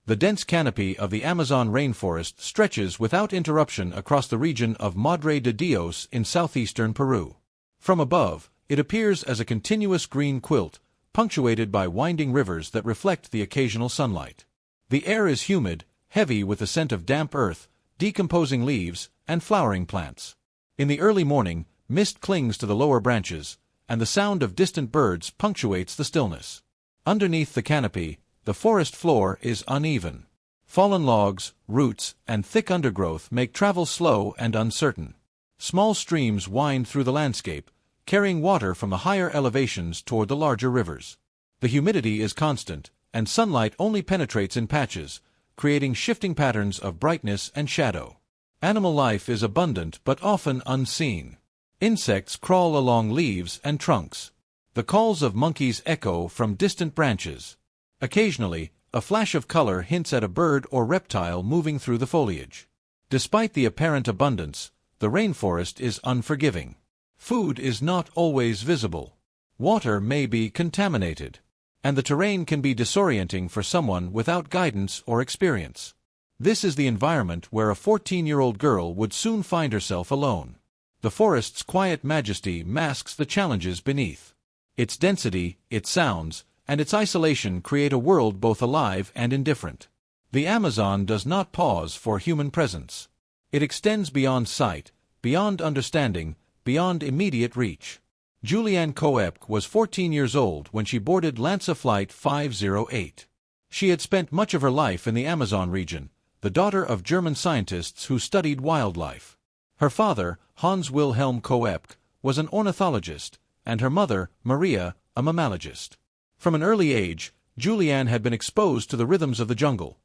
The dense canopy of the Amazon rainforest stretches without interruption across the region of Madre de Dios in southeastern Peru. From above, it appears as a continuous green quilt, punctuated by winding rivers that reflect the occasional sunlight. The air is humid, heavy with the scent of damp earth, decomposing leaves, and flowering plants. In the early morning, mist clings to the lower branches, and the sound of distant birds punctuates the stillness. Underneath the canopy, the forest floor is uneven. Fallen logs, roots, and thick undergrowth make travel slow and uncertain. Small streams wind through the landscape, carrying water from the higher elevations toward the larger rivers. The humidity is constant, and sunlight only penetrates in patches, creating shifting patterns of brightness and shadow. Animal life is abundant but often unseen. Insects crawl along leaves and trunks. The calls of monkeys echo from distant branches. Occasionally, a flash of color hints at a bird or reptile moving through the foliage. Despite the apparent abundance, the rainforest is unforgiving. Food is not always visible. Water may be contaminated. And the terrain can be disorienting for someone without guidance or experience. This is the environment where a 14-year-old girl would soon find herself alone. The forest's quiet majesty masks the challenges beneath. Its density, its sounds, and its isolation create a world both alive and indifferent. The Amazon does not pause for human presence. It extends beyond sight, beyond understanding, beyond immediate reach. Julianne Coepke was 14 years old when she boarded Lanza Flight 508. She had spent much of her life in the Amazon region, the daughter of German scientists who studied wildlife. Her father, Hans Wilhelm Coepke, was an ornithologist, and her mother, Maria, a mammalogist. From an early age, Julianne had been exposed to the rhythms of the jungle.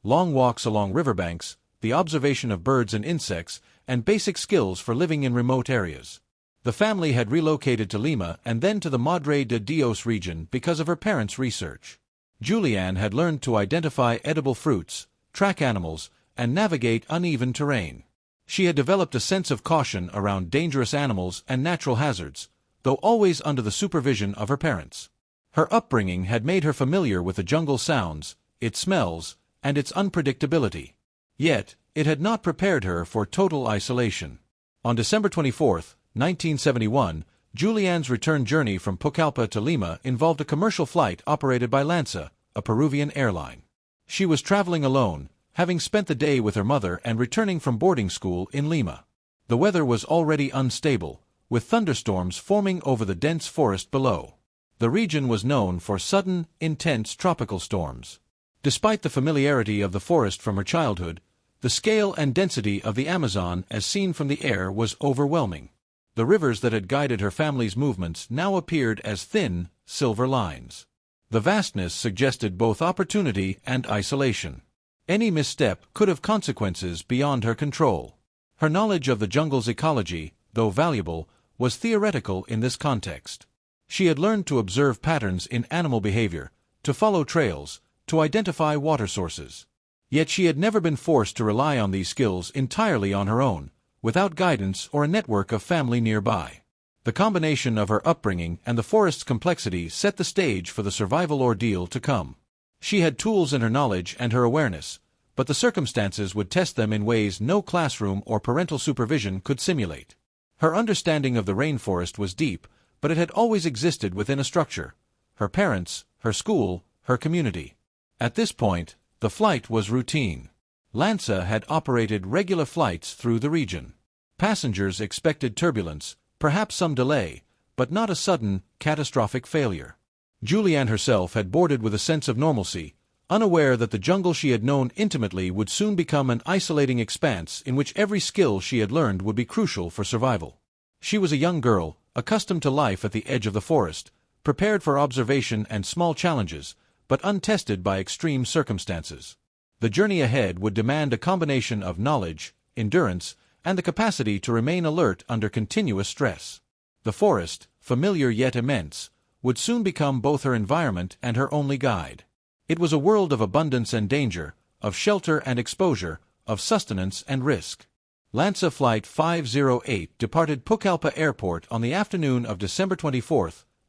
Long walks along riverbanks, the observation of birds and insects, and basic skills for living in remote areas. The family had relocated to Lima and then to the Madre de Dios region because of her parents' research. Julianne had learned to identify edible fruits, track animals, and navigate uneven terrain. She had developed a sense of caution around dangerous animals and natural hazards, though always under the supervision of her parents. Her upbringing had made her familiar with the jungle sounds, its smells, and its unpredictability. Yet, it had not prepared her for total isolation. On December 24, 1971, Julianne's return journey from Pucallpa to Lima involved a commercial flight operated by Lanza, a Peruvian airline. She was traveling alone, having spent the day with her mother and returning from boarding school in Lima. The weather was already unstable, with thunderstorms forming over the dense forest below. The region was known for sudden, intense tropical storms. Despite the familiarity of the forest from her childhood, the scale and density of the Amazon as seen from the air was overwhelming. The rivers that had guided her family's movements now appeared as thin, silver lines. The vastness suggested both opportunity and isolation. Any misstep could have consequences beyond her control. Her knowledge of the jungle's ecology, though valuable, was theoretical in this context. She had learned to observe patterns in animal behavior, to follow trails, to identify water sources. Yet she had never been forced to rely on these skills entirely on her own, without guidance or a network of family nearby. The combination of her upbringing and the forest's complexity set the stage for the survival ordeal to come. She had tools in her knowledge and her awareness, but the circumstances would test them in ways no classroom or parental supervision could simulate. Her understanding of the rainforest was deep, but it had always existed within a structure: her parents, her school, her community. At this point, the flight was routine. Lanza had operated regular flights through the region. Passengers expected turbulence, perhaps some delay, but not a sudden, catastrophic failure. Julianne herself had boarded with a sense of normalcy, unaware that the jungle she had known intimately would soon become an isolating expanse in which every skill she had learned would be crucial for survival. She was a young girl, accustomed to life at the edge of the forest, prepared for observation and small challenges, but untested by extreme circumstances. The journey ahead would demand a combination of knowledge, endurance, and the capacity to remain alert under continuous stress. The forest, familiar yet immense, would soon become both her environment and her only guide. It was a world of abundance and danger, of shelter and exposure, of sustenance and risk. Lanza Flight 508 departed Pucallpa Airport on the afternoon of December 24,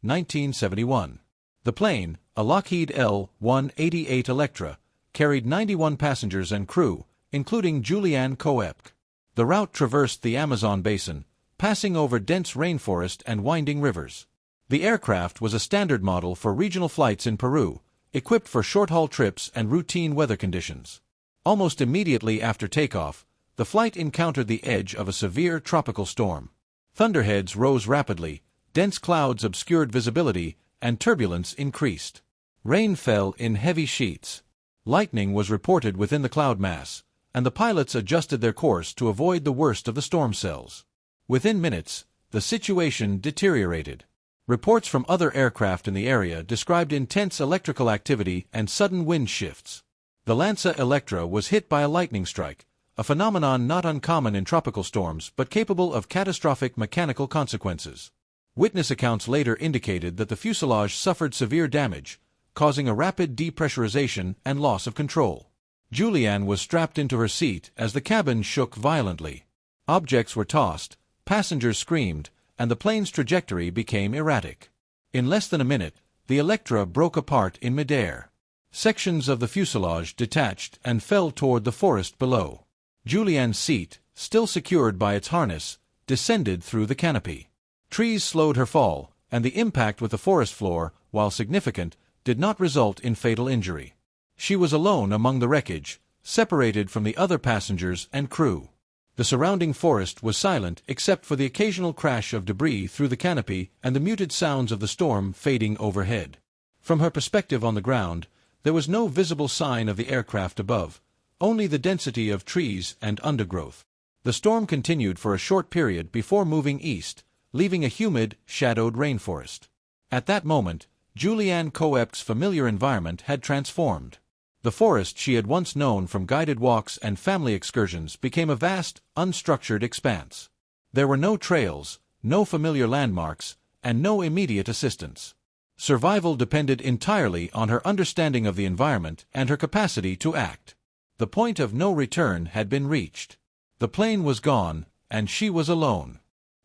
1971. The plane, a Lockheed L-188 Electra, carried 91 passengers and crew, including Julianne Coepke. The route traversed the Amazon basin, passing over dense rainforest and winding rivers. The aircraft was a standard model for regional flights in Peru, equipped for short-haul trips and routine weather conditions. Almost immediately after takeoff, the flight encountered the edge of a severe tropical storm. Thunderheads rose rapidly, dense clouds obscured visibility, and turbulence increased. Rain fell in heavy sheets. Lightning was reported within the cloud mass, and the pilots adjusted their course to avoid the worst of the storm cells. Within minutes, the situation deteriorated. Reports from other aircraft in the area described intense electrical activity and sudden wind shifts. The Lanza Electra was hit by a lightning strike, a phenomenon not uncommon in tropical storms but capable of catastrophic mechanical consequences. Witness accounts later indicated that the fuselage suffered severe damage, causing a rapid depressurization and loss of control. Julianne was strapped into her seat as the cabin shook violently. Objects were tossed, passengers screamed, and the plane's trajectory became erratic. In less than a minute, the Electra broke apart in midair. Sections of the fuselage detached and fell toward the forest below. Julianne's seat, still secured by its harness, descended through the canopy. Trees slowed her fall, and the impact with the forest floor, while significant, did not result in fatal injury. She was alone among the wreckage, separated from the other passengers and crew. The surrounding forest was silent except for the occasional crash of debris through the canopy and the muted sounds of the storm fading overhead. From her perspective on the ground, there was no visible sign of the aircraft above, only the density of trees and undergrowth. The storm continued for a short period before moving east, leaving a humid, shadowed rainforest. At that moment, Julianne Coepke's familiar environment had transformed. The forest she had once known from guided walks and family excursions became a vast, unstructured expanse. There were no trails, no familiar landmarks, and no immediate assistance. Survival depended entirely on her understanding of the environment and her capacity to act. The point of no return had been reached. The plane was gone, and she was alone.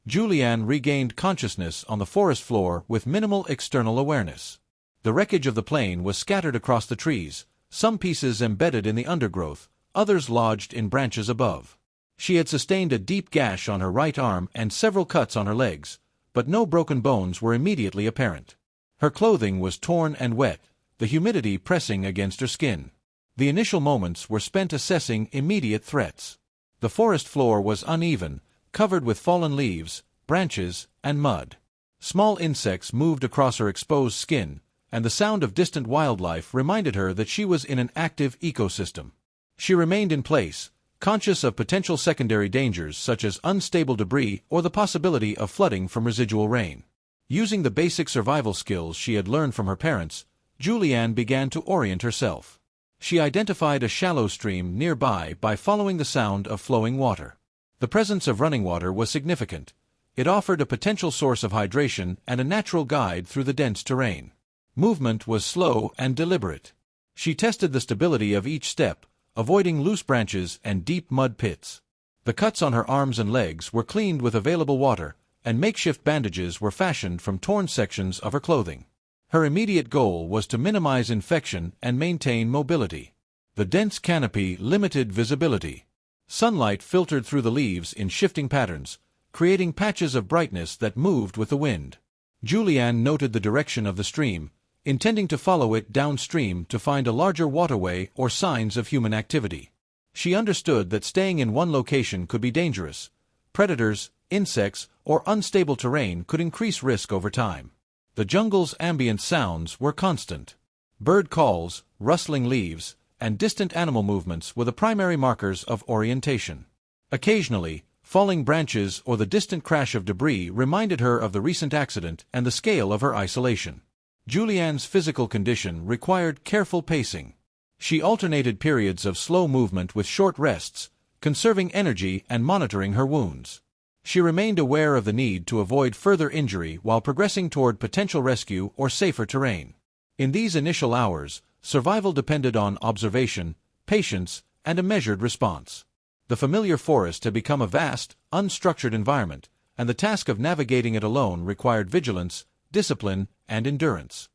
Julianne regained consciousness on the forest floor with minimal external awareness. The wreckage of the plane was scattered across the trees, some pieces embedded in the undergrowth, others lodged in branches above. She had sustained a deep gash on her right arm and several cuts on her legs, but no broken bones were immediately apparent. Her clothing was torn and wet, the humidity pressing against her skin. The initial moments were spent assessing immediate threats. The forest floor was uneven, covered with fallen leaves, branches, and mud. Small insects moved across her exposed skin, and the sound of distant wildlife reminded her that she was in an active ecosystem. She remained in place, conscious of potential secondary dangers such as unstable debris or the possibility of flooding from residual rain. Using the basic survival skills she had learned from her parents, Julianne began to orient herself. She identified a shallow stream nearby by following the sound of flowing water. The presence of running water was significant. It offered a potential source of hydration and a natural guide through the dense terrain. Movement was slow and deliberate. She tested the stability of each step, avoiding loose branches and deep mud pits. The cuts on her arms and legs were cleaned with available water, and makeshift bandages were fashioned from torn sections of her clothing. Her immediate goal was to minimize infection and maintain mobility. The dense canopy limited visibility. Sunlight filtered through the leaves in shifting patterns, creating patches of brightness that moved with the wind. Julianne noted the direction of the stream, intending to follow it downstream to find a larger waterway or signs of human activity. She understood that staying in one location could be dangerous. Predators, insects, or unstable terrain could increase risk over time. The jungle's ambient sounds were constant. Bird calls, rustling leaves, and distant animal movements were the primary markers of orientation. Occasionally, falling branches or the distant crash of debris reminded her of the recent accident and the scale of her isolation. Julianne's physical condition required careful pacing. She alternated periods of slow movement with short rests, conserving energy and monitoring her wounds. She remained aware of the need to avoid further injury while progressing toward potential rescue or safer terrain. In these initial hours, survival depended on observation, patience, and a measured response. The familiar forest had become a vast, unstructured environment, and the task of navigating it alone required vigilance, discipline, and endurance.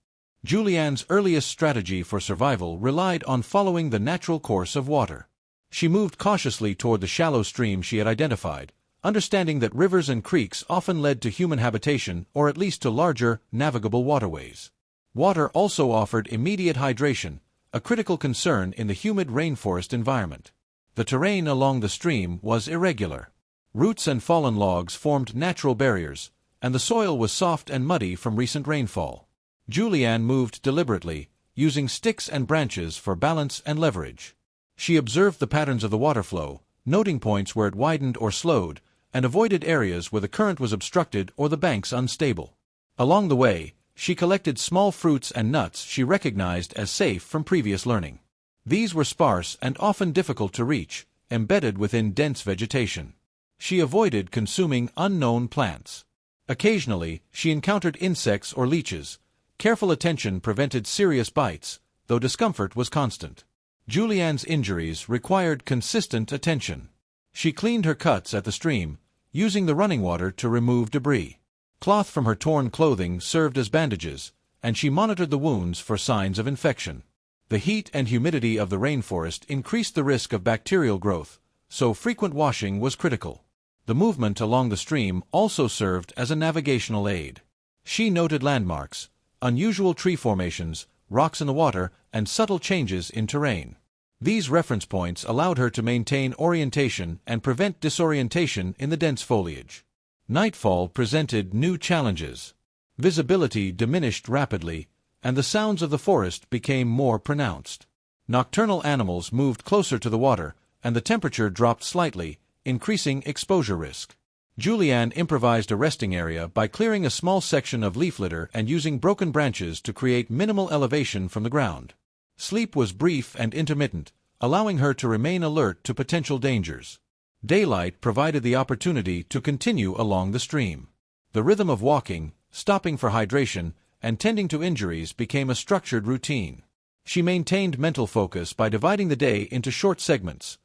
Julianne's earliest strategy for survival relied on following the natural course of water. She moved cautiously toward the shallow stream she had identified, understanding that rivers and creeks often led to human habitation or at least to larger, navigable waterways. Water also offered immediate hydration, a critical concern in the humid rainforest environment. The terrain along the stream was irregular. Roots and fallen logs formed natural barriers, and the soil was soft and muddy from recent rainfall. Julianne moved deliberately, using sticks and branches for balance and leverage. She observed the patterns of the water flow, noting points where it widened or slowed, and avoided areas where the current was obstructed or the banks unstable. Along the way, she collected small fruits and nuts she recognized as safe from previous learning. These were sparse and often difficult to reach, embedded within dense vegetation. She avoided consuming unknown plants. Occasionally, she encountered insects or leeches. Careful attention prevented serious bites, though discomfort was constant. Julianne's injuries required consistent attention. She cleaned her cuts at the stream, using the running water to remove debris. Cloth from her torn clothing served as bandages, and she monitored the wounds for signs of infection. The heat and humidity of the rainforest increased the risk of bacterial growth, so frequent washing was critical. The movement along the stream also served as a navigational aid. She noted landmarks, unusual tree formations, rocks in the water, and subtle changes in terrain. These reference points allowed her to maintain orientation and prevent disorientation in the dense foliage. Nightfall presented new challenges. Visibility diminished rapidly, and the sounds of the forest became more pronounced. Nocturnal animals moved closer to the water, and the temperature dropped slightly, increasing exposure risk. Julianne improvised a resting area by clearing a small section of leaf litter and using broken branches to create minimal elevation from the ground. Sleep was brief and intermittent, allowing her to remain alert to potential dangers. Daylight provided the opportunity to continue along the stream. The rhythm of walking, stopping for hydration, and tending to injuries became a structured routine. She maintained mental focus by dividing the day into short segments: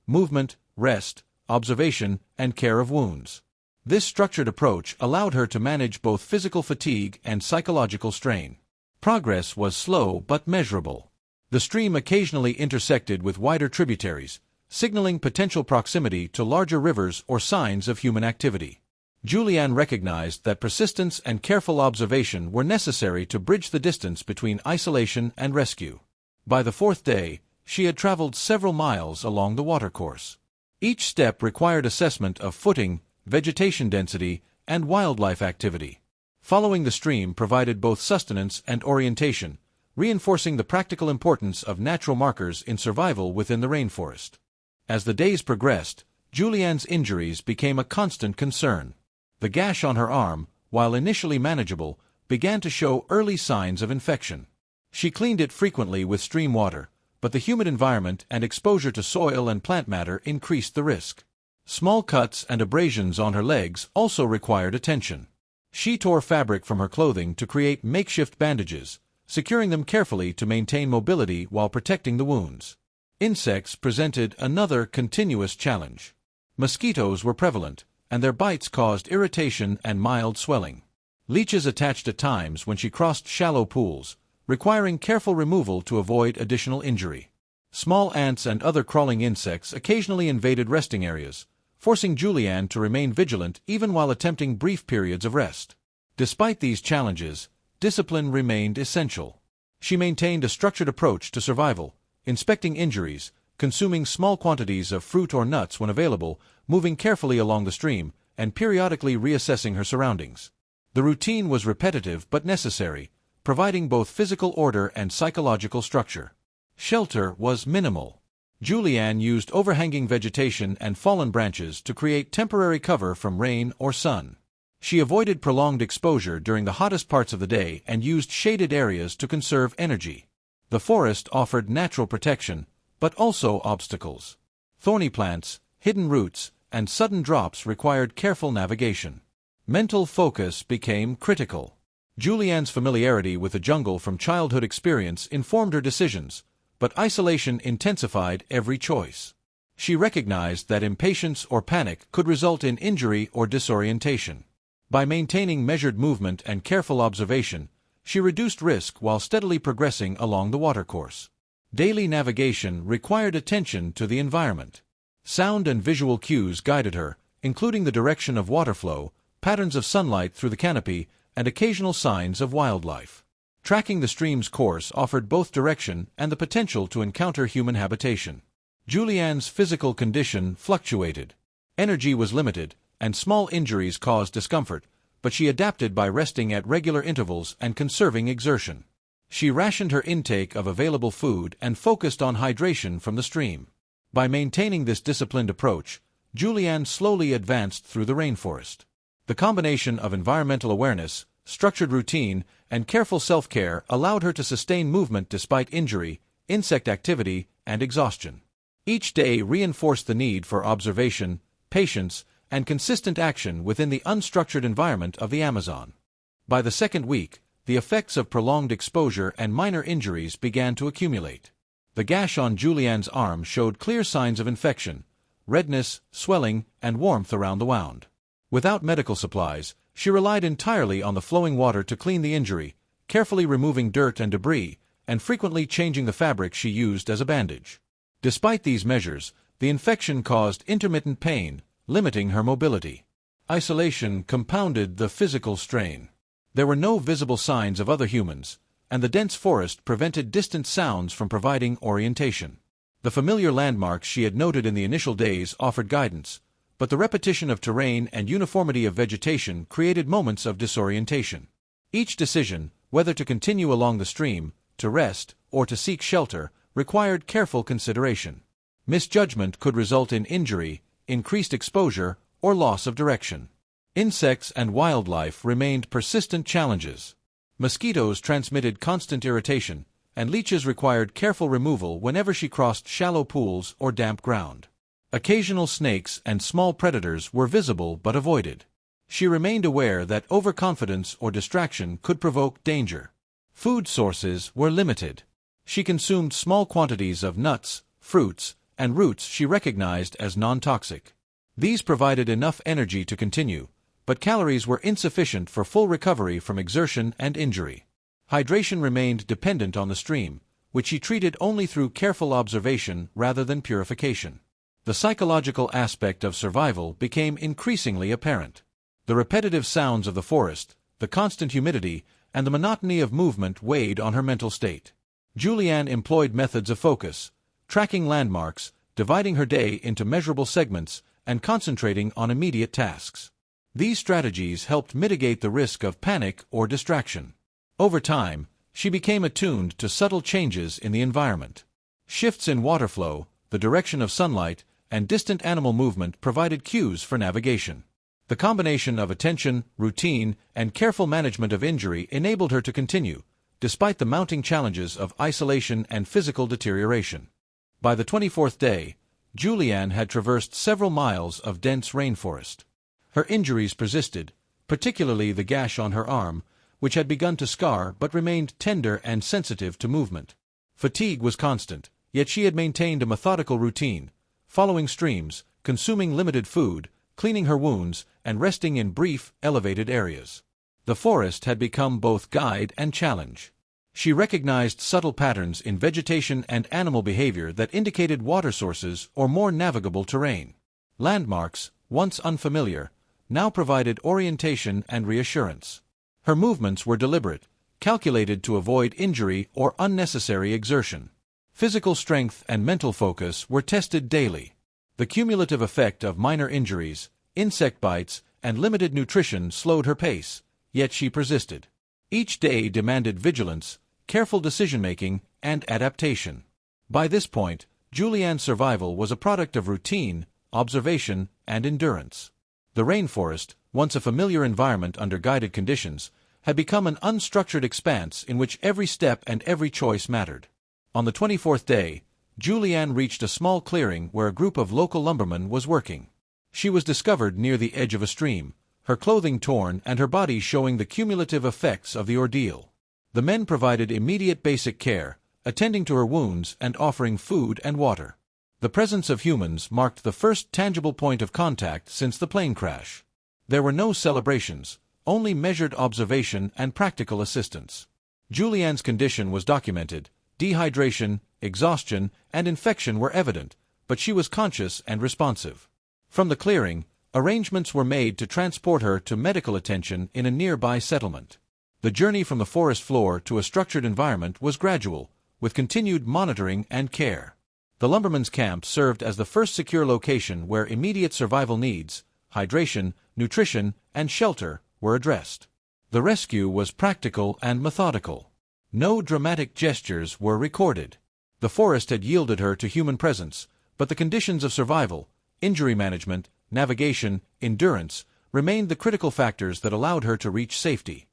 movement, rest, observation, and care of wounds. This structured approach allowed her to manage both physical fatigue and psychological strain. Progress was slow but measurable. The stream occasionally intersected with wider tributaries, signaling potential proximity to larger rivers or signs of human activity. Julianne recognized that persistence and careful observation were necessary to bridge the distance between isolation and rescue. By the fourth day, she had traveled several miles along the watercourse. Each step required assessment of footing, vegetation density, and wildlife activity. Following the stream provided both sustenance and orientation, reinforcing the practical importance of natural markers in survival within the rainforest. As the days progressed, Julianne's injuries became a constant concern. The gash on her arm, while initially manageable, began to show early signs of infection. She cleaned it frequently with stream water, but the humid environment and exposure to soil and plant matter increased the risk. Small cuts and abrasions on her legs also required attention. She tore fabric from her clothing to create makeshift bandages, securing them carefully to maintain mobility while protecting the wounds. Insects presented another continuous challenge. Mosquitoes were prevalent, and their bites caused irritation and mild swelling. Leeches attached at times when she crossed shallow pools, requiring careful removal to avoid additional injury. Small ants and other crawling insects occasionally invaded resting areas, forcing Julianne to remain vigilant even while attempting brief periods of rest. Despite these challenges, discipline remained essential. She maintained a structured approach to survival, inspecting injuries, consuming small quantities of fruit or nuts when available, moving carefully along the stream, and periodically reassessing her surroundings. The routine was repetitive but necessary, providing both physical order and psychological structure. Shelter was minimal. Julianne used overhanging vegetation and fallen branches to create temporary cover from rain or sun. She avoided prolonged exposure during the hottest parts of the day and used shaded areas to conserve energy. The forest offered natural protection, but also obstacles. Thorny plants, hidden roots, and sudden drops required careful navigation. Mental focus became critical. Julianne's familiarity with the jungle from childhood experience informed her decisions, but isolation intensified every choice. She recognized that impatience or panic could result in injury or disorientation. By maintaining measured movement and careful observation, She reduced risk while steadily progressing along the watercourse. Daily navigation required attention to the environment. Sound and visual cues guided her, including the direction of water flow, patterns of sunlight through the canopy, and occasional signs of wildlife. Tracking the stream's course offered both direction and the potential to encounter human habitation. Julianne's physical condition fluctuated. Energy was limited, and small injuries caused discomfort, but she adapted by resting at regular intervals and conserving exertion. She rationed her intake of available food and focused on hydration from the stream. By maintaining this disciplined approach, Julianne slowly advanced through the rainforest. The combination of environmental awareness, structured routine, and careful self-care allowed her to sustain movement despite injury, insect activity, and exhaustion. Each day reinforced the need for observation, patience, and consistent action within the unstructured environment of the Amazon. By the second week, the effects of prolonged exposure and minor injuries began to accumulate. The gash on Julianne's arm showed clear signs of infection, redness, swelling, and warmth around the wound. Without medical supplies, she relied entirely on the flowing water to clean the injury, carefully removing dirt and debris, and frequently changing the fabric she used as a bandage. Despite these measures, the infection caused intermittent pain, limiting her mobility. Isolation compounded the physical strain. There were no visible signs of other humans, and the dense forest prevented distant sounds from providing orientation. The familiar landmarks she had noted in the initial days offered guidance, but the repetition of terrain and uniformity of vegetation created moments of disorientation. Each decision, whether to continue along the stream, to rest, or to seek shelter, required careful consideration. Misjudgment could result in injury, increased exposure, or loss of direction. Insects and wildlife remained persistent challenges. Mosquitoes transmitted constant irritation, and leeches required careful removal whenever she crossed shallow pools or damp ground. Occasional snakes and small predators were visible but avoided. She remained aware that overconfidence or distraction could provoke danger. Food sources were limited. She consumed small quantities of nuts, fruits, and roots she recognized as non-toxic. These provided enough energy to continue, but calories were insufficient for full recovery from exertion and injury. Hydration remained dependent on the stream, which she treated only through careful observation rather than purification. The psychological aspect of survival became increasingly apparent. The repetitive sounds of the forest, the constant humidity, and the monotony of movement weighed on her mental state. Julianne employed methods of focus, tracking landmarks, dividing her day into measurable segments, and concentrating on immediate tasks. These strategies helped mitigate the risk of panic or distraction. Over time, she became attuned to subtle changes in the environment. Shifts in water flow, the direction of sunlight, and distant animal movement provided cues for navigation. The combination of attention, routine, and careful management of injury enabled her to continue, despite the mounting challenges of isolation and physical deterioration. By the 24th day, Julianne had traversed several miles of dense rainforest. Her injuries persisted, particularly the gash on her arm, which had begun to scar but remained tender and sensitive to movement. Fatigue was constant, yet she had maintained a methodical routine, following streams, consuming limited food, cleaning her wounds, and resting in brief, elevated areas. The forest had become both guide and challenge. She recognized subtle patterns in vegetation and animal behavior that indicated water sources or more navigable terrain. Landmarks, once unfamiliar, now provided orientation and reassurance. Her movements were deliberate, calculated to avoid injury or unnecessary exertion. Physical strength and mental focus were tested daily. The cumulative effect of minor injuries, insect bites, and limited nutrition slowed her pace, yet she persisted. Each day demanded vigilance, careful decision-making, and adaptation. By this point, Julianne's survival was a product of routine, observation, and endurance. The rainforest, once a familiar environment under guided conditions, had become an unstructured expanse in which every step and every choice mattered. On the 24th day, Julianne reached a small clearing where a group of local lumbermen was working. She was discovered near the edge of a stream, her clothing torn and her body showing the cumulative effects of the ordeal. The men provided immediate basic care, attending to her wounds and offering food and water. The presence of humans marked the first tangible point of contact since the plane crash. There were no celebrations, only measured observation and practical assistance. Julianne's condition was documented. Dehydration, exhaustion, and infection were evident, but she was conscious and responsive. From the clearing, arrangements were made to transport her to medical attention in a nearby settlement. The journey from the forest floor to a structured environment was gradual, with continued monitoring and care. The lumberman's camp served as the first secure location where immediate survival needs, hydration, nutrition, and shelter, were addressed. The rescue was practical and methodical. No dramatic gestures were recorded. The forest had yielded her to human presence, but the conditions of survival, injury management, navigation, endurance, remained the critical factors that allowed her to reach safety.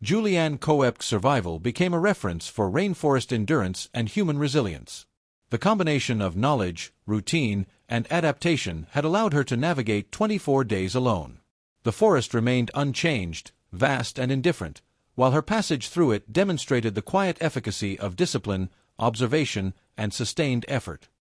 Julianne Coep's survival became a reference for rainforest endurance and human resilience. The combination of knowledge, routine, and adaptation had allowed her to navigate 24 days alone. The forest remained unchanged, vast and indifferent, while her passage through it demonstrated the quiet efficacy of discipline, observation, and sustained effort.